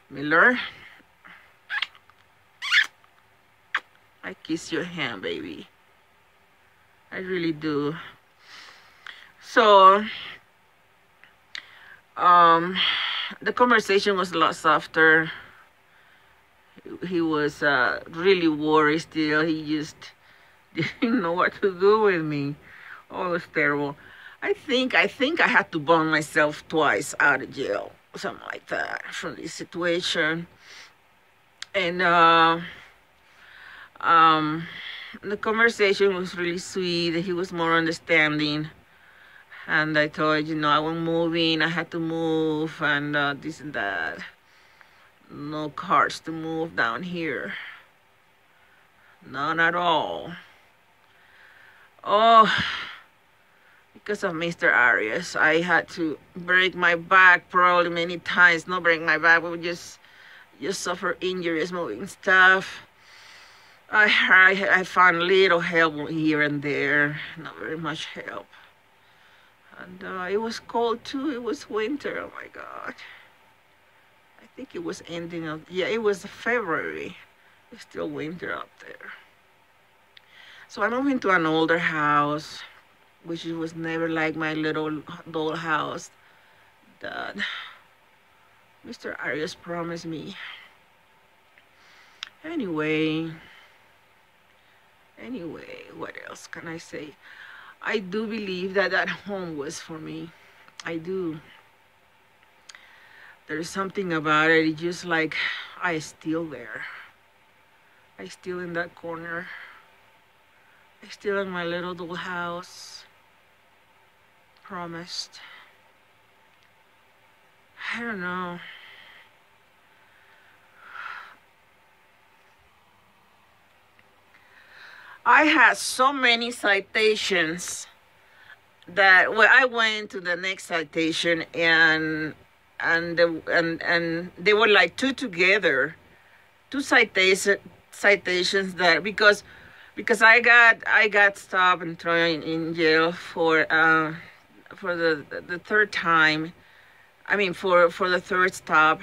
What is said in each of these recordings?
Miller, I kiss your hand, baby. I really do. So, the conversation was a lot softer. He was really worried still. He just didn't know what to do with me. Oh, it was terrible. I think I had to bond myself twice out of jail, something like that, from this situation. And the conversation was really sweet. He was more understanding. And I told, I was moving. I had to move and this and that. No cars to move down here. None at all. Oh, because of Mr. Arias, I had to break my back probably many times. Not break my back, but just suffer injuries moving stuff. I found little help here and there, not very much help. And it was cold too. It was winter. Oh my God. I think it was ending of, yeah, it was February. It's still winter up there. So I moved into an older house, which was never like my little doll house that Mr. Arias promised me. Anyway, what else can I say? I do believe that that home was for me. I do. There's something about it. It's just like I still there. I still in that corner. I still in my little doll house. Promised. I don't know. I had so many citations that I went to the next citation and they were like two together, two citations that because I got stopped and thrown in jail for the third time. I mean for the third stop,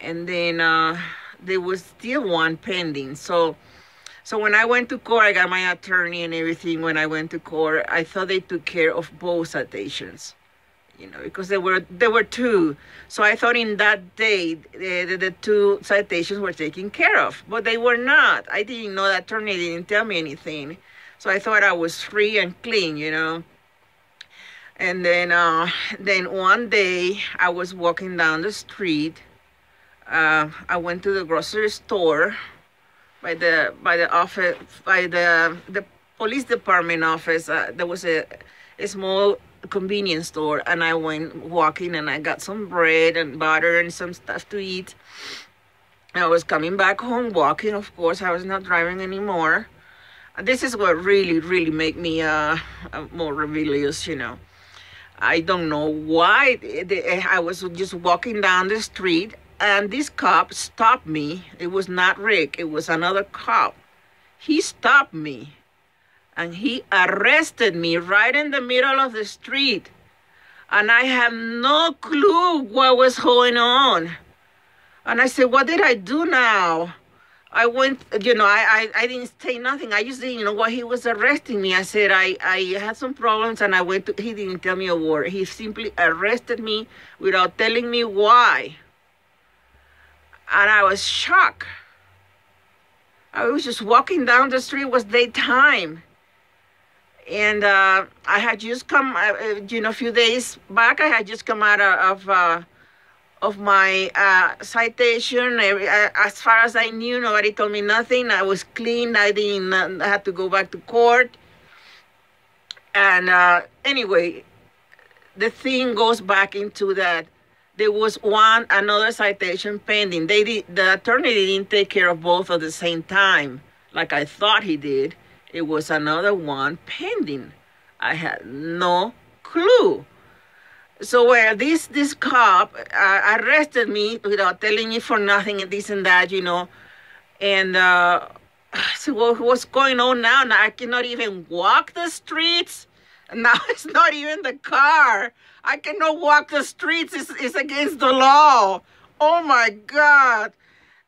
and then there was still one pending. So when I went to court, I got my attorney and everything. When I went to court, I thought they took care of both citations, because there were two. So I thought in that day the two citations were taken care of, but they were not. I didn't know. The attorney didn't tell me anything, so I thought I was free and clean, And then one day I was walking down the street. I went to the grocery store. By the office, by the police department office, there was a small convenience store, and I went walking and I got some bread and butter and some stuff to eat. I was coming back home walking, of course. I was not driving anymore. This is what really made me more rebellious, I don't know why. I was just walking down the street, and this cop stopped me. It was not Rick. It was another cop. He stopped me. And he arrested me right in the middle of the street. And I have no clue what was going on. And I said, what did I do now? I went, I didn't say nothing. I just didn't know why he was arresting me. I said, I had some problems, and he didn't tell me a word. He simply arrested me without telling me why. And I was shocked. I was just walking down the street. It was daytime. And I had just come, a few days back, I had just come out of my citation. As far as I knew, nobody told me nothing. I was clean. I didn't have to go back to court. And anyway, the thing goes back into that. There was another citation pending. The attorney didn't take care of both at the same time, like I thought he did. It was another one pending. I had no clue. So this cop arrested me without telling me for nothing and this and that, And I said, well, what's going on now? Now I cannot even walk the streets. Now it's not even the car. I cannot walk the streets. It's against the law. Oh my God.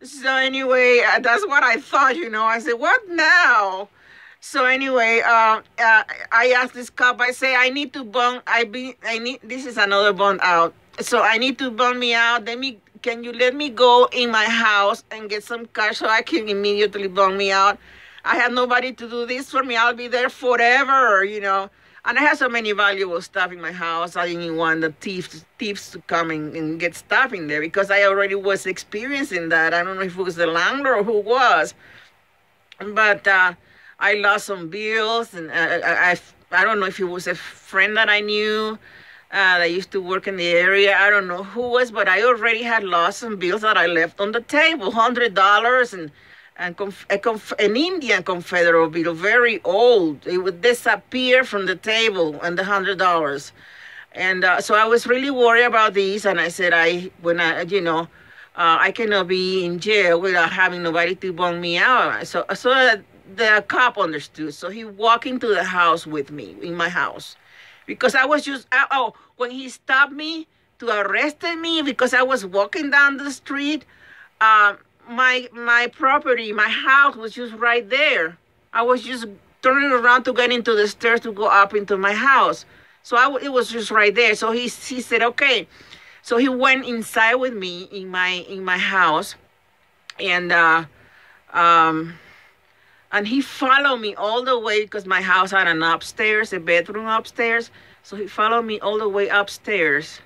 So anyway, that's what I thought, I said, what now? So anyway, I asked this cop, I say, I need to bond, this is another bond out. So I need to bond me out. Can you let me go in my house and get some cash so I can immediately bond me out? I have nobody to do this for me. I'll be there forever. And I have so many valuable stuff in my house. I didn't want the thieves to come and get stuff in there because I already was experiencing that. I don't know if it was the landlord or who was, but I lost some bills, and I don't know if it was a friend that I knew that used to work in the area. I don't know who was, but I already had lost some bills that I left on the table, $100 an Indian Confederate bill, very old. It would disappear from the table and the $100. And so I was really worried about these, and I said, I cannot be in jail without having nobody to bond me out. So the cop understood. So he walked into the house with me, in my house. Because I was when he stopped me to arrest me because I was walking down the street, my property, my house was just right there. I was just turning around to get into the stairs to go up into my house. So it was just right there. So he said, okay. So he went inside with me in my house, and he followed me all the way because my house had a bedroom upstairs. So he followed me all the way upstairs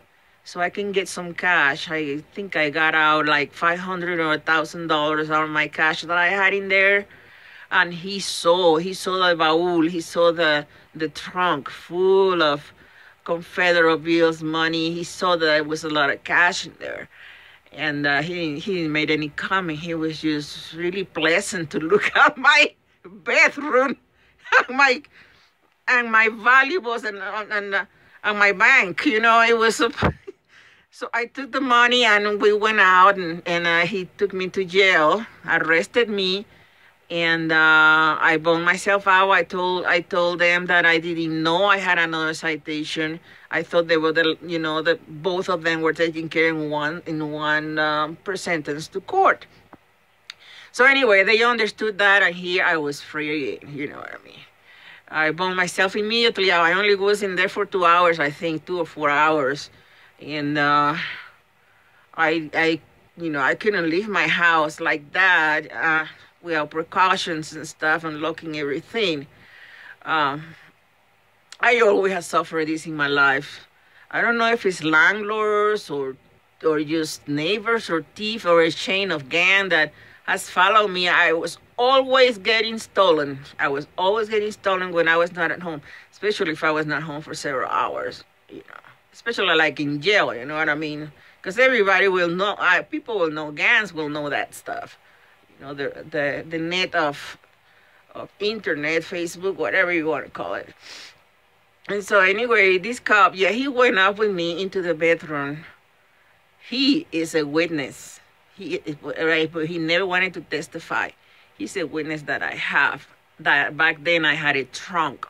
so I can get some cash. I think I got out like $500 or $1,000 out of my cash that I had in there. And he saw the baul, he saw the trunk full of Confederate bills, money. He saw that there was a lot of cash in there. And he didn't make any comment. He was just really pleasant to look at my bedroom and my valuables and my bank. It was so I took the money and we went out, and he took me to jail, arrested me, and I bonded myself out. I told them that I didn't know I had another citation. I thought they were both of them were taken care in one per sentence to court. So anyway, they understood that, and here I was free. You know what I mean? I bonded myself immediately. I only was in there for 2 hours, I think, 2 or 4 hours, and I couldn't leave my house like that without precautions and stuff and locking everything. I always have suffered this in my life. I don't know if it's landlords or just neighbors or thieves or a chain of gang that has followed me. I was always getting stolen. I was always getting stolen when I was not at home, especially if I was not home for several hours, especially like in jail, you know what I mean? Because everybody will know, people will know, gangs will know that stuff. The net of internet, Facebook, whatever you want to call it. And so anyway, this cop, he went up with me into the bedroom. He is a witness. But he never wanted to testify. He's a witness that I have. That back then I had a trunk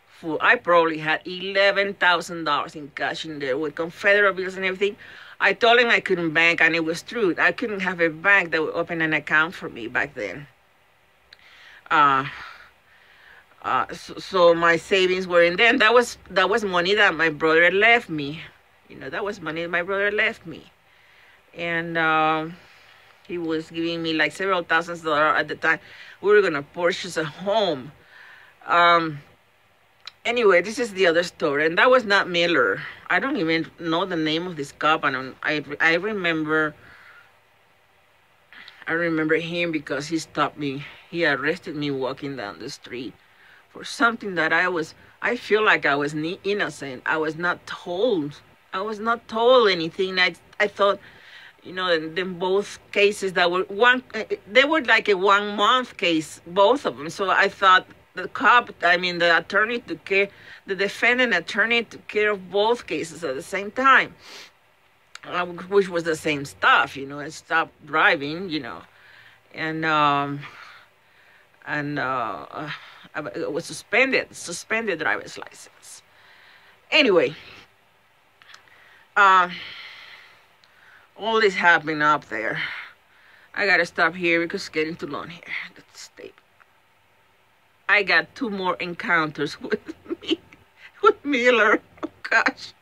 full. I probably had $11,000 in cash in there with Confederate bills and everything. I told him I couldn't bank, and it was true. I couldn't have a bank that would open an account for me back then. So my savings were in there. And that was money that my brother left me. That was money that my brother left me. And he was giving me like several thousands of dollars at the time. We were going to purchase a home. Anyway, this is the other story. And that was not Miller. I don't even know the name of this cop. I remember him because he stopped me. He arrested me walking down the street for something that I feel like I was innocent. I was not told anything. I thought, in both cases that were they were like a 1 month case, both of them. So I thought the attorney took care, the defendant attorney took care of both cases at the same time, which was the same stuff, and stopped driving, and it was suspended driver's license. Anyway, all this happening up there. I gotta stop here because it's getting too long here. Let's stay. I got 2 more encounters with me, with Miller. Oh gosh.